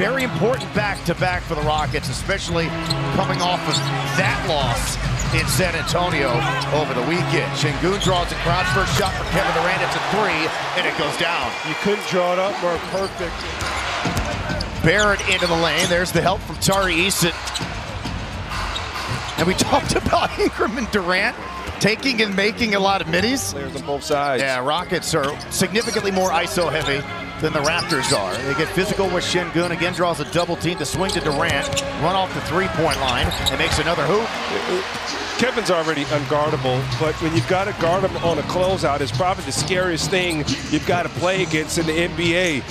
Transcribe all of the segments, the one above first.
very important back-to-back for the Rockets, especially coming off of that loss in San Antonio over the weekend. Şengün draws a crowd first shot for Kevin Durant. It's a three, and it goes down. You couldn't draw it up more perfect. Barrett into the lane. There's the help from Tari Eason. And we talked about Ingram and Durant taking and making a lot of middies. Players on both sides. Yeah, Rockets are significantly more ISO heavy than the Raptors are. They get physical with Şengün. Again, draws a double team to swing to Durant, run off the three-point line, and makes another hoop. Kevin's already unguardable, but when you've got to guard him on a closeout, it's probably the scariest thing you've got to play against in the NBA.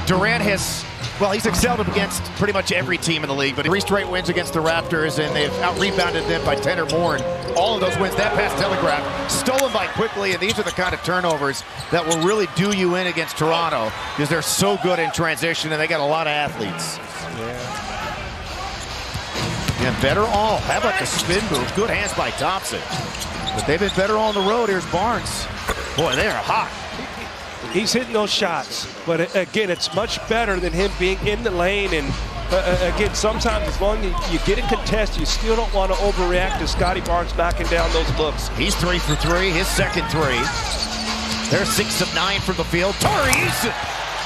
Durant has, well, he's excelled against pretty much every team in the league, but 3 straight wins against the Raptors, and they've out-rebounded them by 10 or more. And all of those wins, that pass telegraphed, stolen by quickly, and these are the kind of turnovers that will really do you in against Toronto because they're so good in transition, and they got a lot of athletes. Yeah. And better all. How about the spin move? Good hands by Thompson. But they've been better on the road. Here's Barnes. Boy, they are hot. He's hitting those shots, but again, it's much better than him being in the lane. And again, sometimes as long as you get a contest, you still don't want to overreact to Scotty Barnes knocking down those looks. He's 3 for 3, his second three. They're 6 of 9 from the field. Tari Eason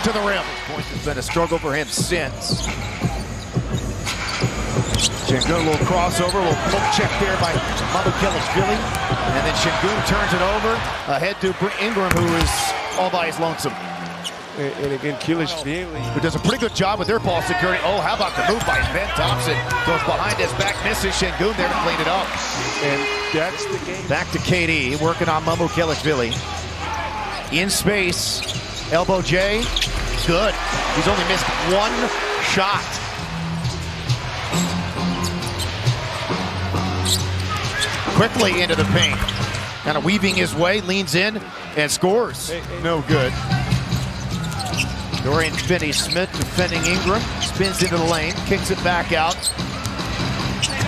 to the rim. Points has been a struggle for him since. Şengün, a little crossover, a little poke check there by Mamukhelishvili. And then Şengün turns it over ahead to Ingram, who is all by his lonesome. And again, Kelishvili, who does a pretty good job with their ball security. Oh, how about the move by Ben Thompson? Goes behind his back, misses. Şengün there to clean it up. And that's the game. Back to KD, working on Mamukhelishvili. In space, elbow J, good. He's only missed 1 shot. Quickly into the paint. Kind of weaving his way, leans in, and scores. No good. Dorian Finney-Smith defending Ingram. Spins into the lane, kicks it back out.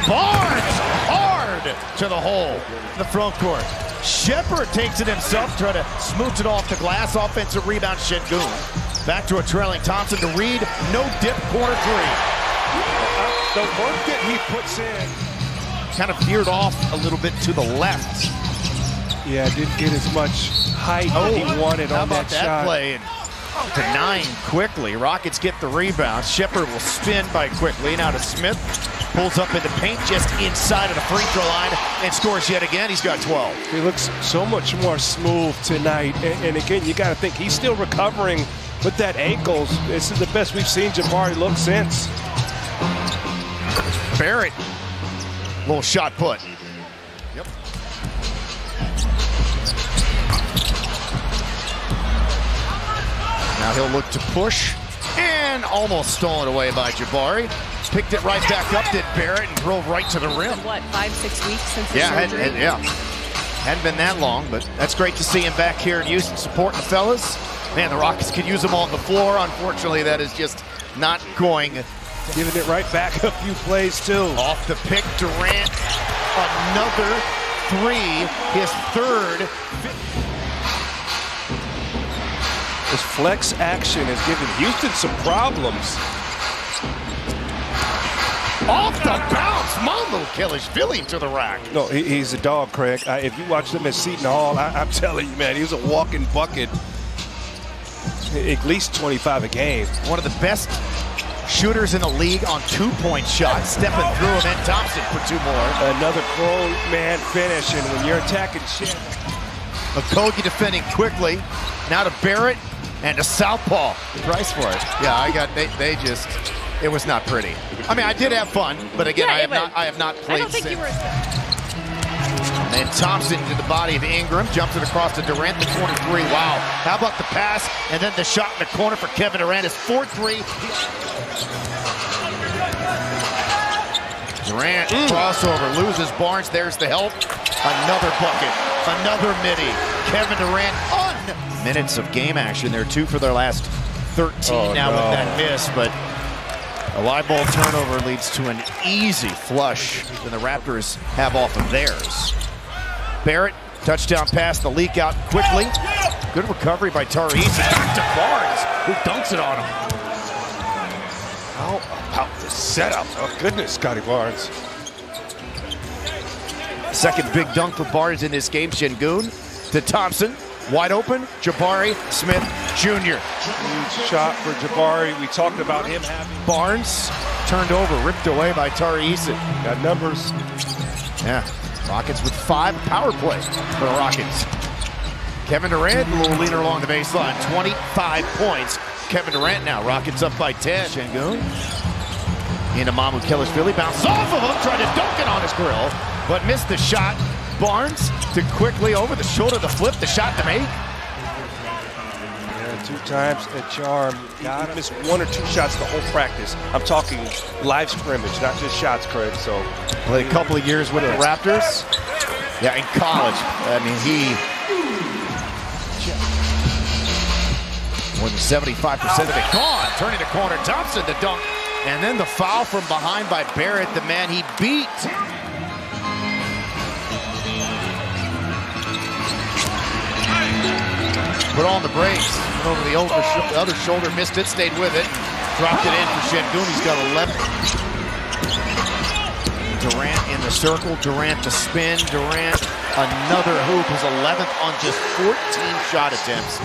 Barnes! Hard to the hole in the front court. Shepherd takes it himself, trying to smooch it off the glass. Offensive rebound, Şengün. Back to a trailing Thompson to Reed. No dip, corner three. The work that he puts in. Kind of veered off a little bit to the left. Yeah, didn't get as much height that he wanted on that shot. How about that play? To 9 quickly. Rockets get the rebound. Shepherd will spin by quickly. Now to Smith. Pulls up into paint just inside of the free throw line and scores yet again. He's got 12. He looks so much more smooth tonight. And again, you got to think he's still recovering with that ankle. This is the best we've seen Jabari look since. Barrett. Little shot put. Yep. Now he'll look to push and almost stolen away by Jabari. Picked it right back up, did Barrett, and drove right to the rim. What, 5-6 weeks since the surgery? Hadn't been that long, but that's great to see him back here in Houston supporting the fellas. Man, the Rockets could use him on the floor. Unfortunately, that is just not going. Giving it right back a few plays, too. Off the pick, Durant, another three, his third. This flex action has given Houston some problems. Off the bounce, Mamukhelishvili to the rack. No, he's a dog, Craig. If you watch him at Seton Hall, I'm telling you, man, he was a walking bucket. At least 25 a game. One of the best shooters in the league on 2-point shots. Stepping through him, and Thompson for 2 more. Another grown man finish, and when you're attacking shit. Okogie defending quickly. Now to Barrett and to Southpaw. Price for it. Yeah, they just, it was not pretty. I mean, I did have fun, but again, I have not played. I don't think you were. And Thompson to the body of Ingram, jumps it across to Durant, the 23. Wow, how about the pass? And then the shot in the corner for Kevin Durant is 4-3. Durant, crossover, loses Barnes, there's the help. Another bucket, another midi. Kevin Durant, minutes of game action. They're 2 for their last 13 with that miss, but a live ball turnover leads to an easy flush than the Raptors have off of theirs. Barrett, touchdown pass, the leak out quickly. Good recovery by Tari Eason. Back to Barnes, who dunks it on him. the setup. Oh, goodness, Scotty Barnes. Second big dunk for Barnes in this game. Şengün to Thompson. Wide open. Jabari Smith Jr. Huge shot for Jabari. We talked about him having. Barnes turned over, ripped away by Tari Eason. Got numbers. Yeah. Rockets with 5 power play for the Rockets. Kevin Durant a little leaner along the baseline. 25 points. Kevin Durant now. Rockets up by 10. Şengün into Mamu-Kelishvili. Bounces off of him. Tried to dunk it on his grill, but missed the shot. Barnes to quickly over the shoulder to flip the shot to make. Yeah, 2 times a charm. Got missed 1 or 2 shots the whole practice. I'm talking live scrimmage, not just shots, Craig. So played a couple of years with the Raptors. Yeah, in college. I mean, he more than 75% of it gone. Turning the corner, Thompson to dunk, and then the foul from behind by Barrett, the man he beat. Put on the brakes, over the other shoulder, missed it, stayed with it, dropped it in for Şengün. He's got 11. Durant in the circle, Durant to spin, Durant another hoop, his 11th on just 14 shot attempts.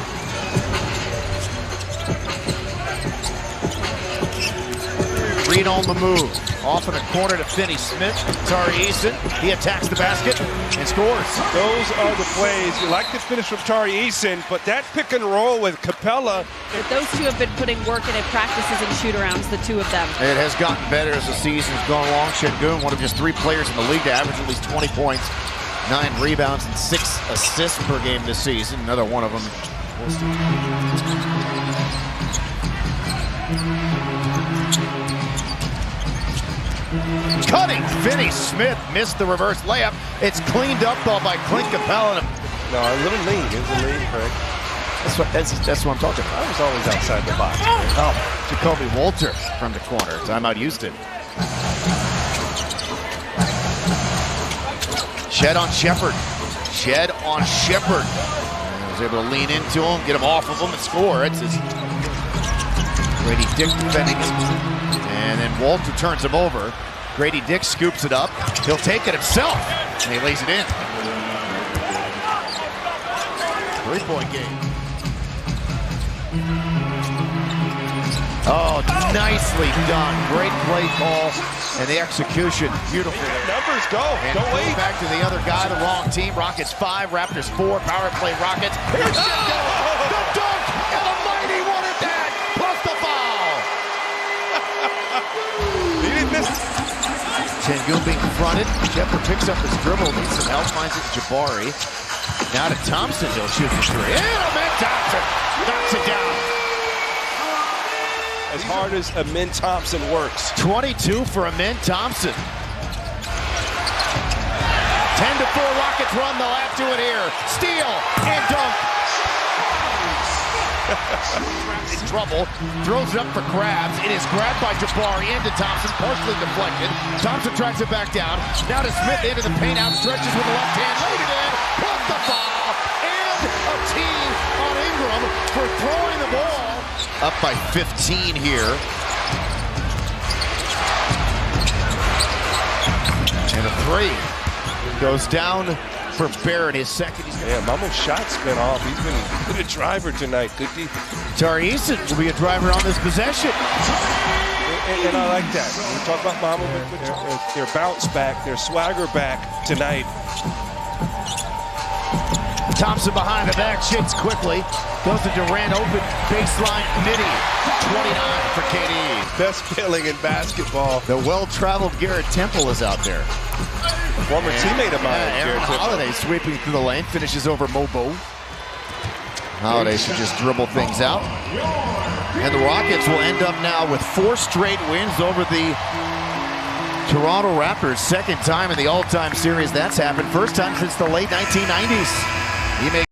Reed on the move, off in the corner to Finney-Smith. Tari Eason, he attacks the basket and scores. Those are the plays. You like the finish from Tari Eason, but that pick and roll with Capella. Those two have been putting work in practices and shoot-arounds, the two of them. It has gotten better as the season's gone along. Şengün, one of just 3 players in the league to average at least 20 points, 9 rebounds, and 6 assists per game this season. Another one of them. Cutting, Finney-Smith missed the reverse layup. It's cleaned up though by Clint Capella. No, a little lean. It was a lean, Craig. That's what I'm talking about. I was always outside the box, Craig. Oh, Jacoby Walter from the corner. Timeout Houston. Shed on Shepherd. Shed on Shepherd. Was able to lean into him, get him off of him, and score. It's his Grady Dick defending him. And then Walter turns him over. Grady Dick scoops it up. He'll take it himself. And he lays it in. 3-point game. Oh, nicely done. Great play call. And the execution, beautiful. Numbers go. And Don't wait. back to the other guy, the wrong team. Rockets 5, Raptors 4. Power play Rockets. Here's Şengün. The dunk. And the mighty wanted that. Plus the foul. He didn't miss. Şengün being confronted. Shepherd picks up his dribble, needs some help, finds it to Jabari. Now to Thompson, he'll shoot the 3. And Amin Thompson knocks it down. As hard as Amin Thompson works. 22 for Amin Thompson. 10-4 Rockets run, they'll have to it here. Steal and dunk. In trouble, throws it up for grabs. It is grabbed by Jabari into Thompson, partially deflected. Thompson tracks it back down. Now to Smith into the paint, out stretches with the left hand, laid it in, plus the foul, and a tee on Ingram for throwing the ball. Up by 15 here. And a 3 goes down for Barrett, his second. Yeah, Mamu's shot's been off. He's been a driver tonight. Good defense. Tari Eason will be a driver on this possession. And I like that. When we talk about Mamu, their bounce back, their swagger back tonight. Thompson behind the back, shakes quickly. Goes to Durant, open baseline, midi. 29 for KD. Best feeling in basketball. The well-traveled Garrett Temple is out there. Former teammate of mine, Aaron Holiday sweeping through the lane, finishes over Mobo. Holiday should just dribble things out. And the Rockets will end up now with 4 straight wins over the Toronto Raptors. Second time in the all-time series that's happened. First time since the late 1990s. He makes